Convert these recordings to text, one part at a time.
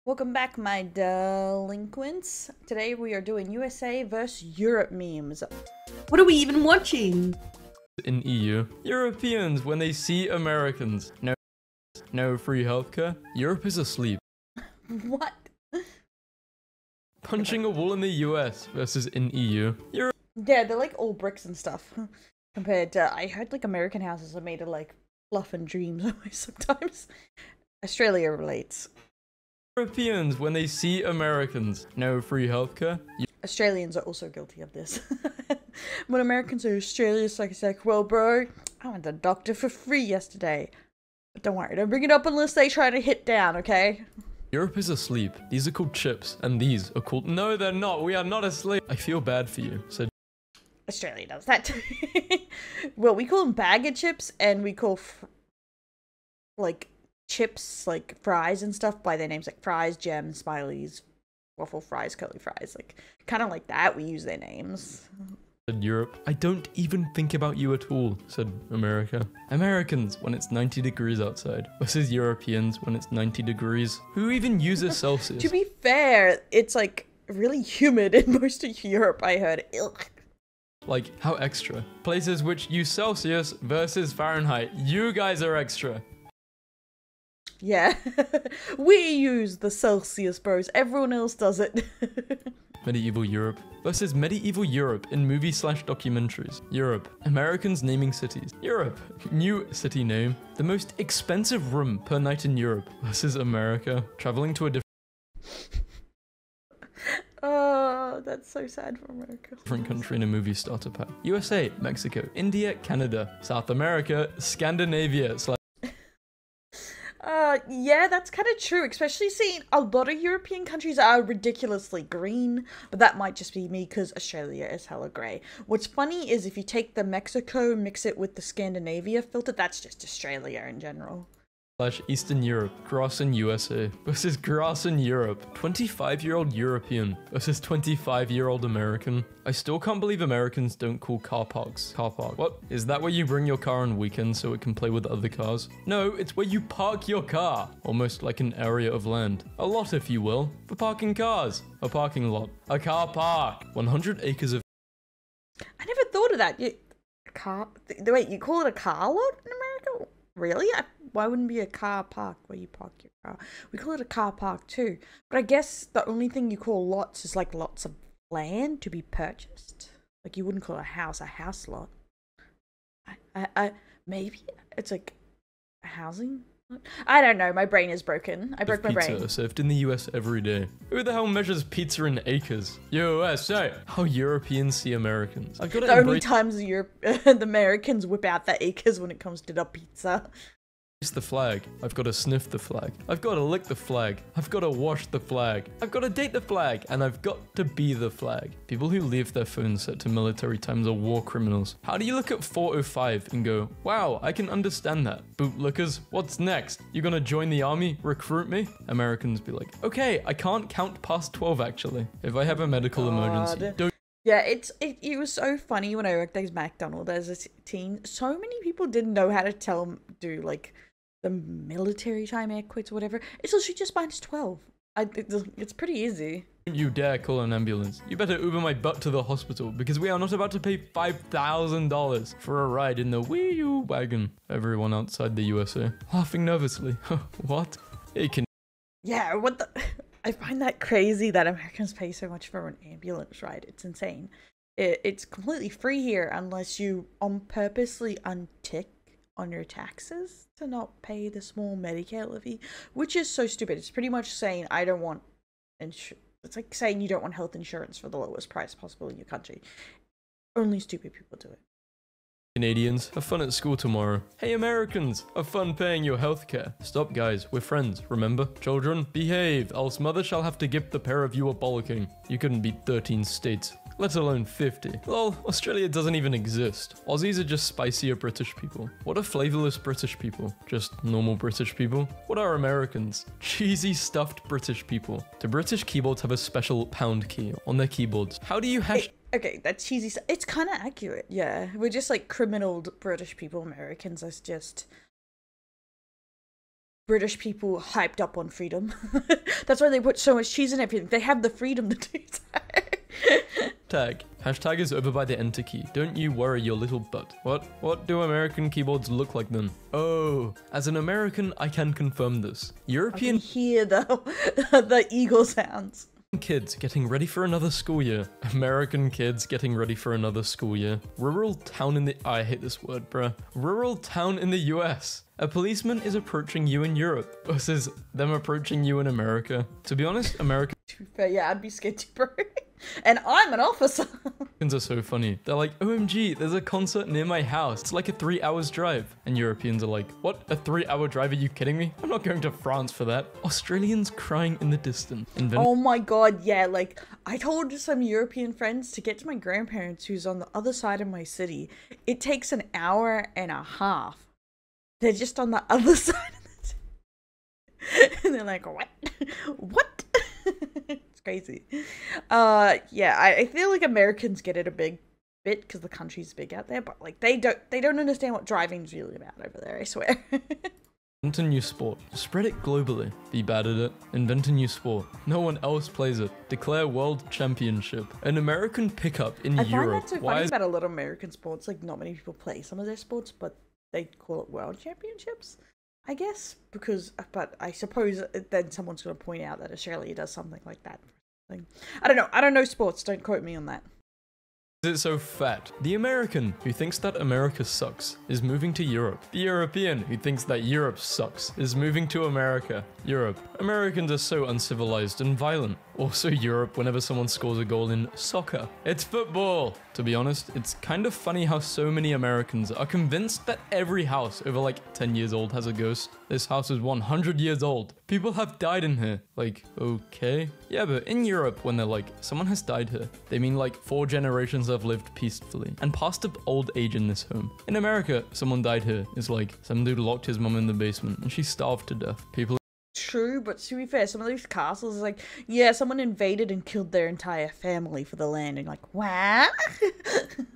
Welcome back, my delinquents. Today we are doing USA versus Europe memes. What are we even watching? In EU, Europeans when they see Americans. No free healthcare. Europe is asleep. What? Punching a wall in the US versus in EU. Europe. Yeah, they're like all bricks and stuff. Compared to, I heard like American houses are made of like fluff and dreams sometimes. Australia relates. Europeans when they see Americans. No free healthcare. Australians are also guilty of this. When Americans say Australia's like, it's like, well, bro, I went to the doctor for free yesterday. But don't worry, don't bring it up unless they try to hit down, okay? Europe is asleep. These are called chips, and these are called— No, they're not. We are not asleep. I feel bad for you, said Australia does that too. Well, we call them bag of chips, and we call like chips, like fries and stuff by their names, like fries, gems, smileys, waffle fries, curly fries, like kind of like that. We use their names. Europe. I don't even think about you at all, said America. Americans when it's 90 degrees outside versus Europeans when it's 90 degrees. Who even uses Celsius? To be fair, it's like really humid in most of Europe, I heard. Ugh. Like, how extra? Places which use Celsius versus Fahrenheit. You guys are extra. Yeah. We use the Celsius, bros. Everyone else does it. Medieval Europe versus medieval Europe in movie/documentaries. Europe. Americans naming cities. Europe. New city name. The most expensive room per night in Europe versus America. Traveling to a Oh, that's so sad for America. different country in a movie starter pack. USA, Mexico, India, Canada, South America, Scandinavia. Yeah, that's kind of true, especially seeing a lot of European countries are ridiculously green, but that might just be me because Australia is hella grey. What's funny is if you take the Mexico, mix it with the Scandinavia filter, that's just Australia in general. Eastern Europe, grass in USA versus grass in Europe. 25-year-old European versus 25-year-old American. I still can't believe Americans don't call car parks car park. What? Is that where you bring your car on weekends so it can play with other cars? No, it's where you park your car. Almost like an area of land. A lot, if you will, for parking cars. A parking lot. A car park. 100 acres of— I never thought of that. Wait, you call it a car lot in America? Really? Why wouldn't it be a car park where you park your car? We call it a car park too. But I guess the only thing you call lots is like lots of land to be purchased. Like you wouldn't call a house lot. Maybe it's like a housing lot? I don't know. My brain is broken. I broke my brain. Pizza served in the US every day. Who the hell measures pizza in acres? USA. How Europeans see Americans. I've got to The only times the Americans whip out the acres when it comes to the pizza. the flag. I've got to sniff the flag. I've got to lick the flag. I've got to wash the flag. I've got to date the flag. And I've got to be the flag. People who leave their phones set to military times are war criminals. How do you look at 4:05 and go, wow, I can understand that. Bootlickers, what's next? You gonna join the army? Recruit me? Americans be like, okay, I can't count past 12 actually. If I have a medical emergency, don't— Yeah, it was so funny when I worked at McDonald's as a teen. So many people didn't know how to do like the military time air quotes or whatever. It's literally just -12. It's pretty easy. Don't you dare call an ambulance. You better Uber my butt to the hospital because we are not about to pay $5,000 for a ride in the Wii U wagon. Everyone outside the USA laughing nervously. What? It can— Yeah, what the— I find that crazy that Americans pay so much for an ambulance ride. It's insane. It's completely free here unless you purposely untick on your taxes to not pay the small Medicare levy, which is so stupid. It's pretty much saying I don't want it's like saying you don't want health insurance for the lowest price possible in your country. Only stupid people do it. Canadians, have fun at school tomorrow. Hey Americans, have fun paying your healthcare. Stop guys, we're friends, remember? Children, behave, else mother shall have to give the pair of you a bollocking. You couldn't beat 13 states, let alone 50. Lol, Australia doesn't even exist. Aussies are just spicier British people. What are flavorless British people? Just normal British people? What are Americans? Cheesy stuffed British people. Do British keyboards have a special pound key on their keyboards? How do you hash— Okay, that's cheesy stuff. It's kind of accurate, yeah. We're just like criminal British people. Americans are just British people hyped up on freedom. That's why they put so much cheese in everything. They have the freedom to do that. Tag. Hashtag is over by the enter key. Don't you worry your little butt. What do American keyboards look like then? Oh, as an American, I can confirm this. European I can hear the eagle sounds. Kids getting ready for another school year. American kids getting ready for another school year. Rural town in the- I hate this word, bruh. Rural town in the US. A policeman is approaching you in Europe versus them approaching you in America. To be honest, Americans To be fair, yeah, I'd be scared too, bro. And I'm an officer. are so funny. They're like, OMG, there's a concert near my house. It's like a 3 hours drive. And Europeans are like, what? A 3-hour drive? Are you kidding me? I'm not going to France for that. Australians crying in the distance. Oh my god, yeah, like, I told some European friends to get to my grandparents who's on the other side of my city. It takes an hour and a half. They're just on the other side of the city. And they're like, what? What? It's crazy. Yeah, I feel like Americans get it a big bit because the country's big out there, but like they don't understand what driving's really about over there, I swear. Invent a new sport. Spread it globally. Be bad at it. Invent a new sport. No one else plays it. Declare world championship. An American pickup in I Europe. find that so funny about a lot of American sports. Like, not many people play some of their sports, but they call it world championships, I guess. But I suppose then someone's going to point out that Australia does something like that. I don't know. I don't know sports. Don't quote me on that. Is it so fat? The American who thinks that America sucks is moving to Europe. The European who thinks that Europe sucks is moving to America. Europe. Americans are so uncivilized and violent. Also Europe whenever someone scores a goal in soccer. It's football! To be honest, it's kind of funny how so many Americans are convinced that every house over like 10 years old has a ghost. This house is 100 years old. People have died in here. Like, okay? Yeah, but in Europe, when they're like, someone has died here, they mean like 4 generations have lived peacefully and passed of old age in this home. In America, someone died here is like, some dude locked his mum in the basement and she starved to death. People True, but to be fair, some of these castles is like, yeah, someone invaded and killed their entire family for the land, and like, what?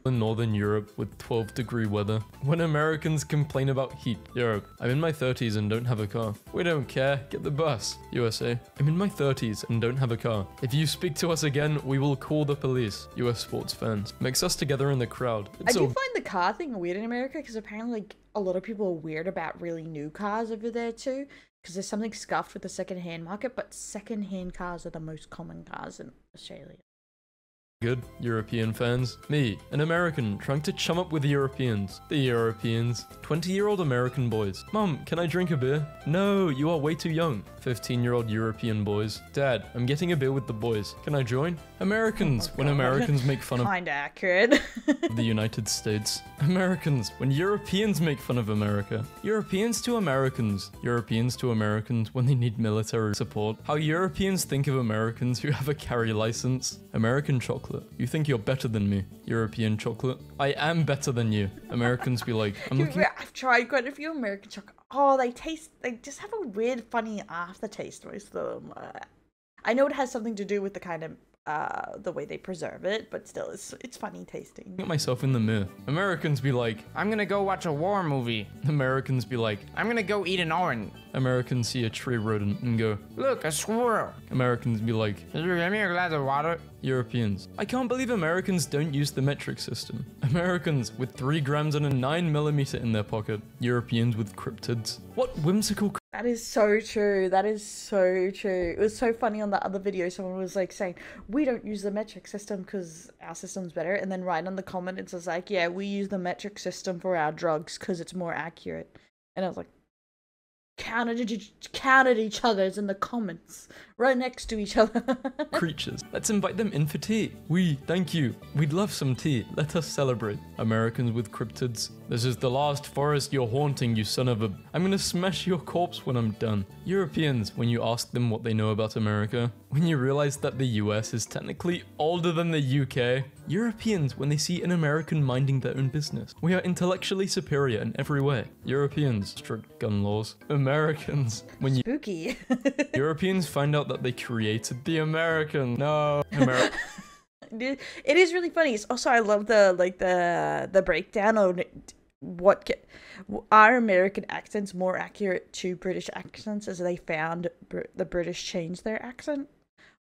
in Northern Europe with 12-degree weather. When Americans complain about heat, Europe. I'm in my 30s and don't have a car. We don't care, get the bus. USA. I'm in my 30s and don't have a car. If you speak to us again, we will call the police. US sports fans. Mix us together in the crowd. I do find the car thing weird in America, because apparently like, a lot of people are weird about really new cars over there too. Because there's something scuffed with the second-hand market, but second-hand cars are the most common cars in Australia. Good European fans. Me, an American, trying to chum up with the Europeans. The Europeans. 20-year-old American boys. Mom, can I drink a beer? No, you are way too young. 15-year-old European boys. Dad, I'm getting a beer with the boys. Can I join? Americans, when Americans make fun of Kinda accurate. the United States. Americans, when Europeans make fun of America. Europeans to Americans. Europeans to Americans when they need military support. How Europeans think of Americans who have a carry license. American chocolate. You think you're better than me. European chocolate. I am better than you. Americans be like, I'm looking. I've tried quite a few American chocolate. Oh, they just have a weird, funny aftertaste, most of them. I know it has something to do with the kind of, the way they preserve it, but still, it's funny tasting. At myself in the mirror. Americans be like, I'm gonna go watch a war movie. Americans be like, I'm gonna go eat an orange. Americans see a tree rodent and go, Look, a squirrel. Americans be like, Can you give me a glass of water? Europeans. I can't believe Americans don't use the metric system. Americans with 3 grams and a 9mm in their pocket. Europeans with cryptids. What whimsical That is so true. That is so true. It was so funny on the other video. Someone was like saying, we don't use the metric system because our system's better. And then right on the comment, it says like, yeah, we use the metric system for our drugs because it's more accurate. And I was like, counted each other's in the comments right next to each other. creatures. Let's invite them in for tea. Thank you. We'd love some tea. Let us celebrate. Americans with cryptids. This is the last forest you're haunting, you son of a... I'm gonna smash your corpse when I'm done. Europeans, when you ask them what they know about America, when you realize that the US is technically older than the UK. Europeans, when they see an American minding their own business. We are intellectually superior in every way. Europeans, strict gun laws. Americans, when you... Spooky. Europeans find out that they created the American. No. It is really funny. It's also, I love the breakdown on are American accents more accurate to British accents, as they found the British changed their accent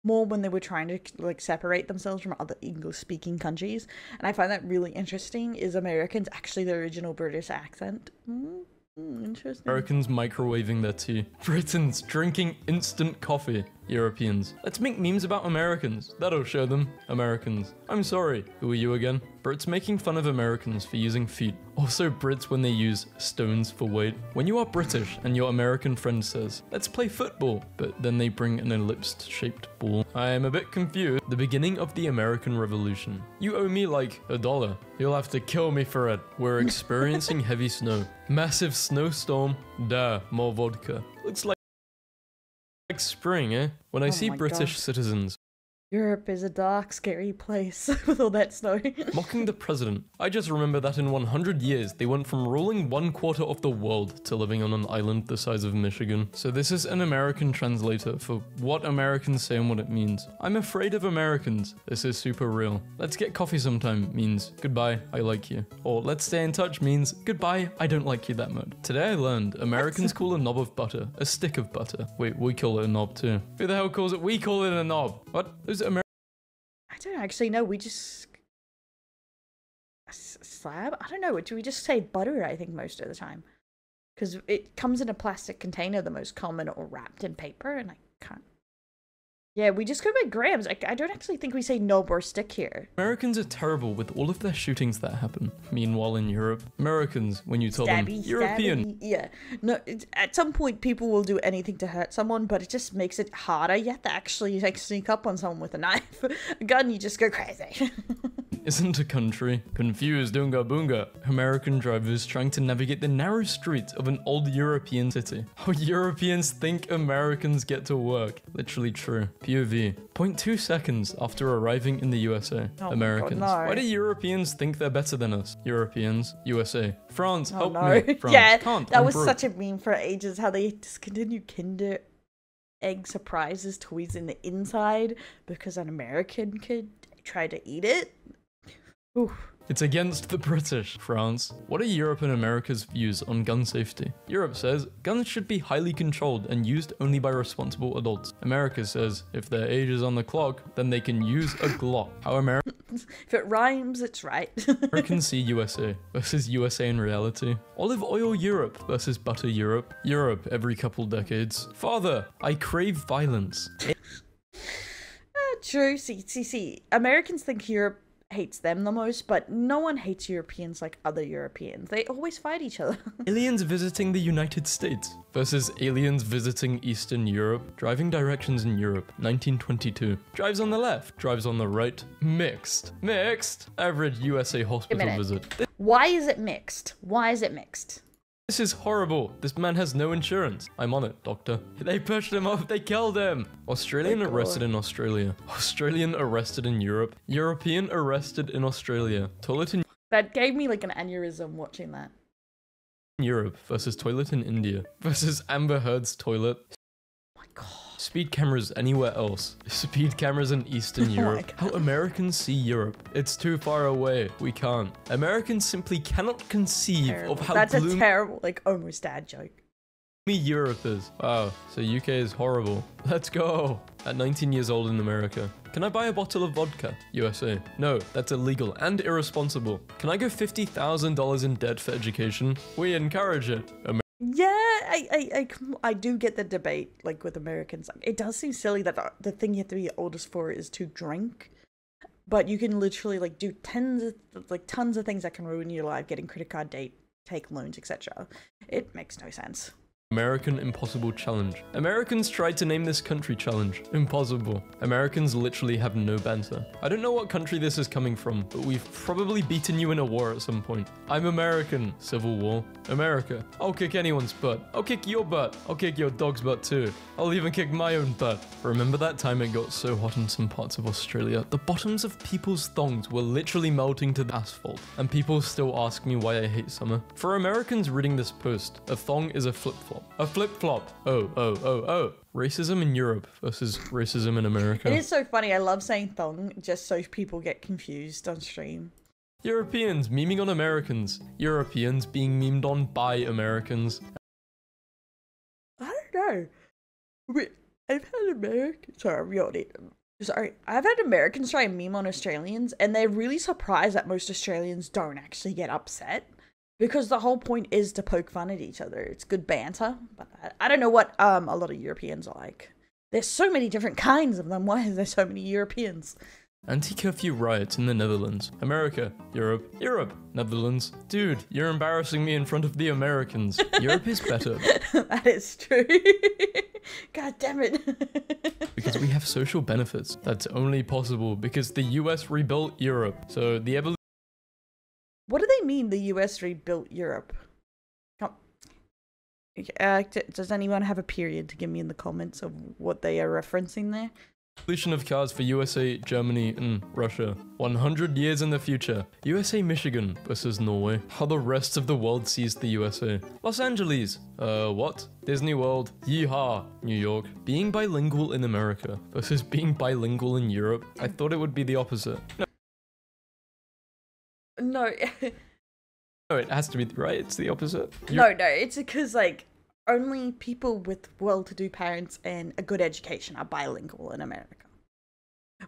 more when they were trying to like separate themselves from other English speaking countries. And I find that really interesting. Is Americans actually the original British accent? Interesting. Americans microwaving their tea. Britons drinking instant coffee. Europeans. Let's make memes about Americans. That'll show them. Americans. I'm sorry. Who are you again? Brits making fun of Americans for using feet. Also Brits when they use stones for weight. When you are British and your American friend says, let's play football, but then they bring an ellipsed shaped ball. I am a bit confused. The beginning of the American Revolution. You owe me like $1. You'll have to kill me for it. We're experiencing heavy snow. Massive snowstorm. Duh, more vodka. Looks like spring, eh? When I see British citizens Europe is a dark, scary place with all that snow. mocking the president, I just remember that in 100 years, they went from ruling 1/4 of the world to living on an island the size of Michigan. So this is an American translator for what Americans say and what it means. I'm afraid of Americans. This is super real. Let's get coffee sometime means goodbye, I like you. Or let's stay in touch means goodbye, I don't like you that much. Today I learned Americans call a knob of butter a stick of butter. Wait, we call it a knob too. Who the hell calls it? We call it a knob. What? Those I don't actually know. We just slab. I don't know. Do we just say butter? I think most of the time, because it comes in a plastic container, the most common, or wrapped in paper, and I can't. Yeah, we just go by grams. I don't actually think we say knob or stick here. Americans are terrible with all of their shootings that happen. Meanwhile, in Europe, Americans, when you tell them European, yeah, no. At some point, people will do anything to hurt someone, but it just makes it harder. You have to actually like sneak up on someone with a knife, a gun. You just go crazy. isn't a country. Confused, Oonga Boonga. American drivers trying to navigate the narrow streets of an old European city. How Europeans think Americans get to work. Literally true. POV. 0.2 seconds after arriving in the USA. Oh Americans. God, no. Why do Europeans think they're better than us? Europeans. USA. France, help no. me. France. Yeah, Can't. that I'm was broke. such a meme for ages, how they discontinued Kinder Egg Surprises toys in the inside because an American kid tried to eat it. Oof. It's against the British. France. What are Europe and America's views on gun safety? Europe says guns should be highly controlled and used only by responsible adults. America says if their age is on the clock, then they can use a Glock. How If it rhymes, it's right. Americans see USA versus USA in reality. Olive oil Europe versus butter Europe. Europe every couple decades. Father, I crave violence. True. See. Americans think Europe hates them the most, but no one hates Europeans like other Europeans. They always fight each other. Aliens visiting the United States versus aliens visiting Eastern Europe. Driving directions in Europe, 1922. Drives on the left, drives on the right. Mixed. Average USA hospital visit. Why is it mixed? Why is it mixed? This is horrible. This man has no insurance. I'm on it, doctor. They pushed him off. They killed him. Australian arrested in Australia. Australian arrested in Europe. European arrested in Australia. Toilet in That gave me like an aneurysm watching that. Europe versus toilet in India versus Amber Heard's toilet. Oh my God. Speed cameras anywhere else. Speed cameras in Eastern Europe. How Americans see Europe. It's too far away. We can't. Americans simply cannot conceive of how That's gloomy a terrible, like, almost dad joke. Europe is. Wow, so UK is horrible. Let's go. At 19 years old in America. Can I buy a bottle of vodka? USA. No, that's illegal and irresponsible. Can I go $50,000 in debt for education? We encourage it. Yeah, I do get the debate, like, with Americans. It does seem silly that the thing you have to be oldest for is to drink, but you can literally, like, do tons of things that can ruin your life, getting credit card debt, take loans, etc. It makes no sense. American Impossible Challenge. Americans tried to name this country challenge. Impossible. Americans literally have no banter. I don't know what country this is coming from, but we've probably beaten you in a war at some point. I'm American. Civil War. America. I'll kick anyone's butt. I'll kick your butt. I'll kick your dog's butt too. I'll even kick my own butt. Remember that time it got so hot in some parts of Australia? The bottoms of people's thongs were literally melting to the asphalt. And people still ask me why I hate summer. For Americans reading this post, a thong is a flip-flop. A flip-flop. Oh. Racism in Europe versus racism in America. It is so funny. I love saying thong just so people get confused on stream. Europeans memeing on Americans. Europeans being memed on by Americans. I don't know. I've had Americans. Sorry, I've had Americans try and meme on Australians, and they're really surprised that most Australians don't actually get upset. Because the whole point is to poke fun at each other. It's good banter. But I don't know what a lot of Europeans are like. There's so many different kinds of them. Why is there so many Europeans? Anti-curfew riots in the Netherlands. America. Europe. Europe. Netherlands. Dude, you're embarrassing me in front of the Americans. Europe is better. That is true. God damn it. Because we have social benefits. That's only possible because the US rebuilt Europe. So the evolution. What do they mean, the US rebuilt Europe? Does anyone have a period to give me in the comments of what they are referencing there? Evolution of cars for USA, Germany, and Russia. 100 years in the future. USA Michigan versus Norway. How the rest of the world sees the USA. Los Angeles. What? Disney World. Yeehaw. New York. Being bilingual in America versus being bilingual in Europe. I thought it would be the opposite. No. No, it has to be, right? It's the opposite. No, it's because, like, only people with well-to-do parents and a good education are bilingual in America.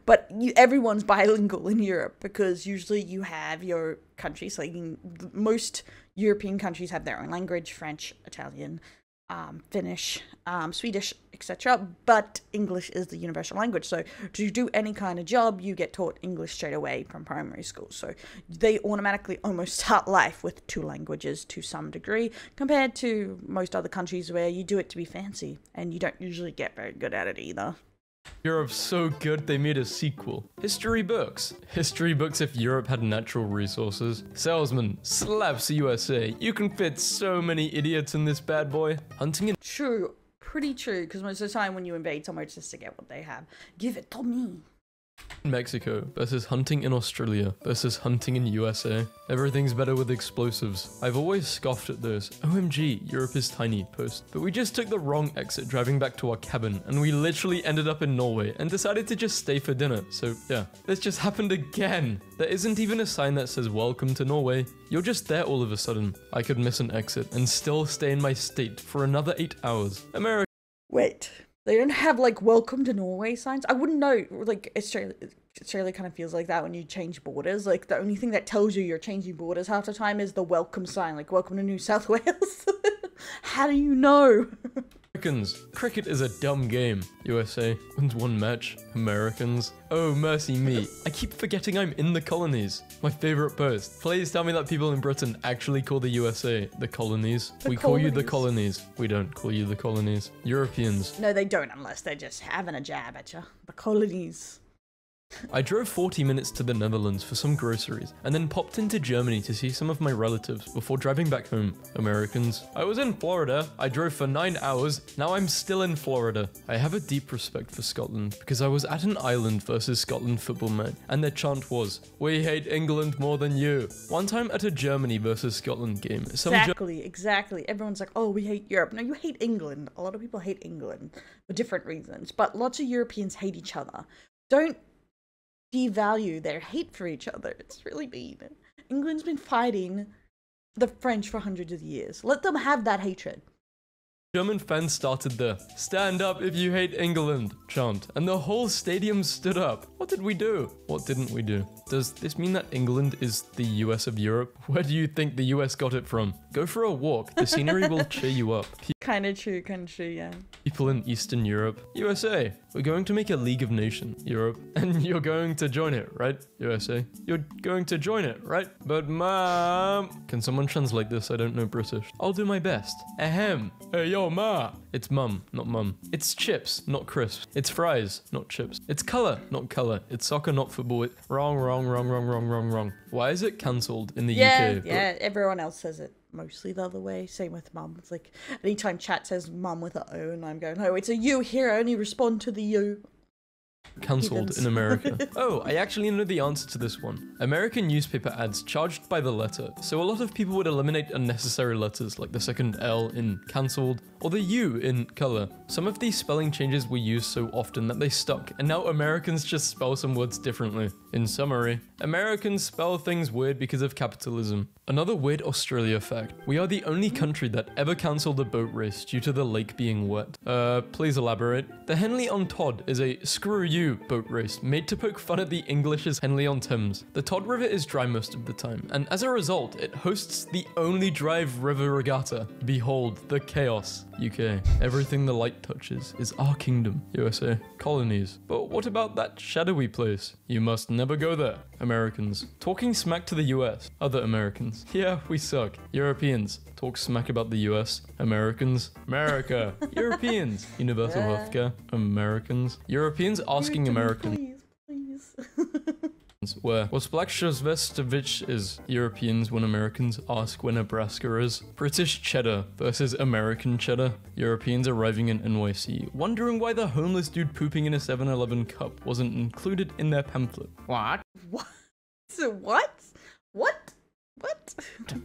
But everyone's bilingual in Europe because usually you have your country, so most European countries have their own language, French, Italian, Finnish, Swedish, etc. But English is the universal language. So to do any kind of job, you get taught English straight away from primary school. So they automatically almost start life with 2 languages to some degree, compared to most other countries where you do it to be fancy and you don't usually get very good at it either. Europe's so good they made a sequel. History books. History books if Europe had natural resources. Salesman slaps USA. You can fit so many idiots in this bad boy. Hunting in True. Pretty true, because most of the time when you invade somewhere, it's just to get what they have. Give it to me. Mexico versus hunting in Australia versus hunting in USA. Everything's better with explosives. I've always scoffed at those OMG, Europe is tiny post. But we just took the wrong exit driving back to our cabin and we literally ended up in Norway and decided to just stay for dinner. So yeah, this just happened again. There isn't even a sign that says welcome to Norway. You're just there all of a sudden. I could miss an exit and still stay in my state for another 8 hours. America. Wait. They don't have, like, welcome to Norway signs? I wouldn't know. Like, Australia kind of feels like that when you change borders. Like, the only thing that tells you you're changing borders half the time is the welcome sign. Like, welcome to New South Wales. How do you know? Americans. Cricket is a dumb game. USA wins 1 match. Americans. Oh, mercy me. I keep forgetting I'm in the colonies. My favorite post. Please tell me that people in Britain actually call the USA the colonies. We call you the colonies. We don't call you the colonies. Europeans. No, they don't unless they're just having a jab at you. The colonies. I drove 40 minutes to the Netherlands for some groceries, and then popped into Germany to see some of my relatives before driving back home. Americans. I was in Florida, I drove for 9 hours, now I'm still in Florida. I have a deep respect for Scotland, because I was at an Ireland versus Scotland football match, and their chant was, "We hate England more than you." One time at a Germany versus Scotland game, Exactly. Everyone's like, oh, we hate Europe. No, you hate England. A lot of people hate England for different reasons, but lots of Europeans hate each other. Don't devalue their hate for each other. It's really mean. England's been fighting the French for hundreds of years. Let them have that hatred. German fans started the "Stand up if you hate England" chant, and the whole stadium stood up. What did we do? What didn't we do? Does this mean that England is the US of Europe? Where do you think the US got it from? Go for a walk. The scenery will cheer you up. Kinda true, yeah. People in Eastern Europe. USA, we're going to make a League of Nations. Europe. And you're going to join it, right? USA. You're going to join it, right? But mom... Can someone translate this? I don't know British. I'll do my best. Ahem. Hey, yo, ma. It's mum, not mum. It's chips, not crisps. It's fries, not chips. It's colour, not colour. It's soccer, not football. Wrong. Why is it cancelled in the UK? Yeah, everyone else says it mostly the other way. Same with mum. It's like anytime chat says mum with an O and I'm going, oh, it's a U here. I only respond to the U. Cancelled in America. Oh, I actually know the answer to this one. American newspaper ads charged by the letter, so a lot of people would eliminate unnecessary letters like the second L in cancelled or the U in color. Some of these spelling changes were used so often that they stuck, and now Americans just spell some words differently. In summary, Americans spell things weird because of capitalism. Another weird Australia fact. We are the only country that ever cancelled a boat race due to the lake being wet. Please elaborate. The Henley-on-Todd is a screw you boat race made to poke fun at the English's Henley-on-Thames. The Todd River is dry most of the time, and as a result, it hosts the only dry river regatta. Behold, the chaos. UK. Everything the light touches is our kingdom. USA. Colonies. But what about that shadowy place? You must never go there. Americans. Talking smack to the US. Other Americans. Yeah, we suck. Europeans. Talk smack about the US. Americans. America. Europeans. Universal healthcare. Americans. Europeans asking Americans. Please. Where what's Black Shosvestovich is Europeans when Americans ask where Nebraska is. British cheddar versus American cheddar. Europeans arriving in NYC, wondering why the homeless dude pooping in a 7-Eleven cup wasn't included in their pamphlet. What? What? So what? What? What?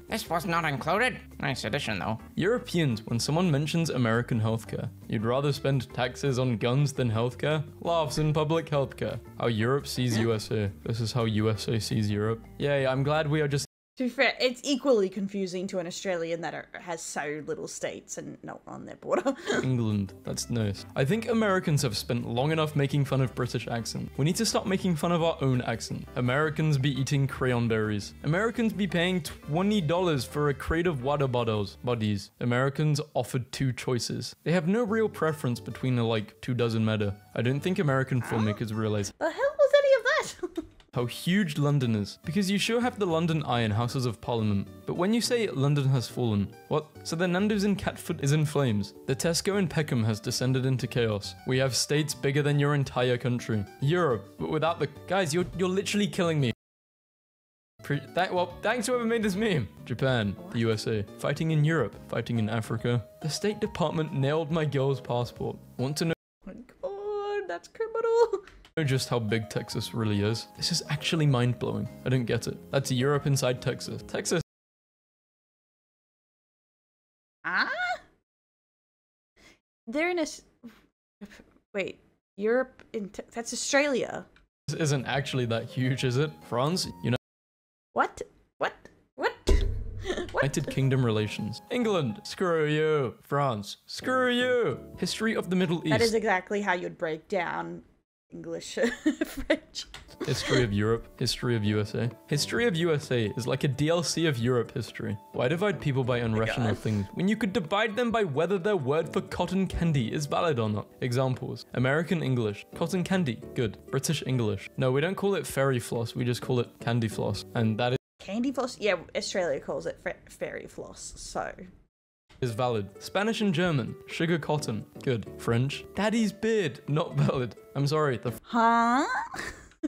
This was not included. Nice addition, though. Europeans, when someone mentions American healthcare, you'd rather spend taxes on guns than healthcare? Laughs in public healthcare. How Europe sees USA. This is how USA sees Europe. Yay, I'm glad we are just To be fair, it's equally confusing to an Australian that has so little states and not on their border. England. That's nice. I think Americans have spent long enough making fun of British accent. We need to stop making fun of our own accent. Americans be eating crayon berries. Americans be paying $20 for a crate of water bodies. Americans offered 2 choices. They have no real preference between the 2 dozen matter. I don't think American filmmakers realize The hell was any of that? how huge London is, because you sure have the London Eye and Houses of Parliament, but when you say London has fallen, what? So the Nando's in Catford is in flames. The Tesco in Peckham has descended into chaos. We have states bigger than your entire country. Europe, but without the... Guys, you're literally killing me. Well, thanks whoever made this meme. Japan, the USA, fighting in Europe, fighting in Africa. The State Department nailed my girl's passport. Want to know... Oh my god, that's criminal. Just how big Texas really is. This is actually mind-blowing. I don't get it. That's Europe inside Texas. Texas. Ah? They're in a... Wait, Europe in... That's Australia. This isn't actually that huge, is it? France? What? What? What? United Kingdom relations. England, screw you. France, screw you. History of the Middle East. That is exactly how you'd break down English, French. History of Europe, history of USA. History of USA is like a DLC of Europe history. Why divide people by irrational things when you could divide them by whether their word for cotton candy is valid or not? Examples. American English. Cotton candy. Good. British English. No, we don't call it fairy floss, we just call it candy floss. And that Candy floss? Yeah, Australia calls it fairy floss, so... is valid. Spanish and German. Sugar cotton. Good. French. Daddy's beard. Not valid. I'm sorry, the Huh?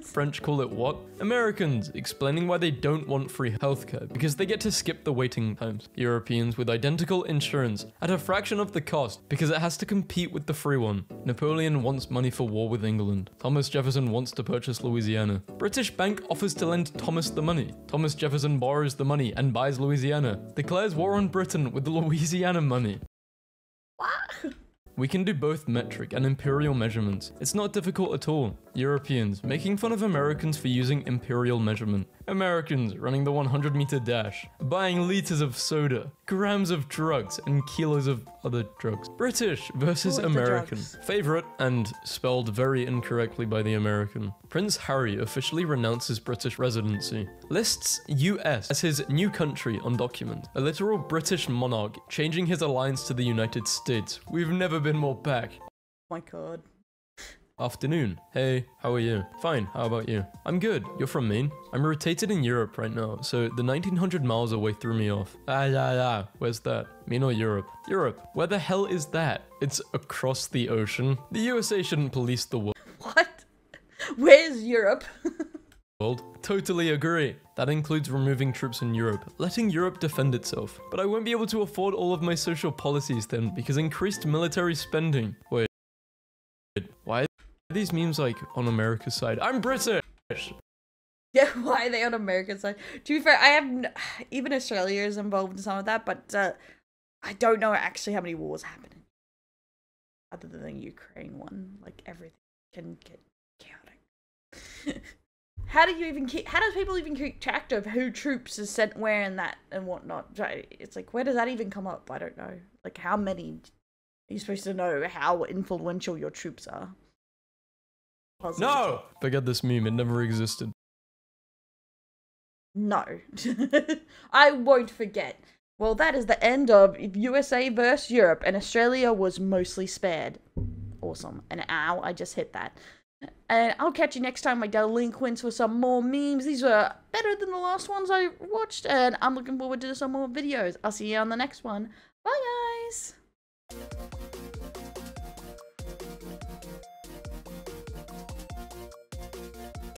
French call it what? Americans, explaining why they don't want free healthcare because they get to skip the waiting times. Europeans with identical insurance at a fraction of the cost because it has to compete with the free one. Napoleon wants money for war with England. Thomas Jefferson wants to purchase Louisiana. British bank offers to lend Thomas the money. Thomas Jefferson borrows the money and buys Louisiana. Declares war on Britain with the Louisiana money. What? We can do both metric and imperial measurements. It's not difficult at all. Europeans making fun of Americans for using imperial measurement. Americans running the 100-meter dash, buying liters of soda, grams of drugs, and kilos of other drugs. British versus American. Favorite, and spelled very incorrectly by the American. Prince Harry officially renounces British residency. Lists US as his new country on document. A literal British monarch changing his alliance to the United States. We've never been more back. Oh my god. Afternoon. Hey, how are you? Fine, how about you? I'm good. You're from Maine? I'm rotated in Europe right now, so the 1900 miles away threw me off. Where's that? Maine or Europe? Europe. Where the hell is that? It's across the ocean. The USA shouldn't police the world. What? Where's Europe? Totally agree. That includes removing troops in Europe, letting Europe defend itself. But I won't be able to afford all of my social policies then because increased military spending. Wait, why are these memes on America's side? I'm British! Yeah, why are they on America's side? To be fair, I have even Australia is involved in some of that, but I don't know actually how many wars happening. other than the Ukraine one. Like, everything can get chaotic. How does people even keep track of who troops is sent where and that and whatnot? It's like, where does that even come up? I don't know. Like, how many are you supposed to know how influential your troops are? Puzzles. No! Forget this meme, it never existed. No. I won't forget. Well, that is the end of USA versus Europe, and Australia was mostly spared. Awesome. And ow, I just hit that. And I'll catch you next time, my delinquents, for some more memes. These were better than the last ones I watched, and I'm looking forward to some more videos. I'll see you on the next one. Bye, guys!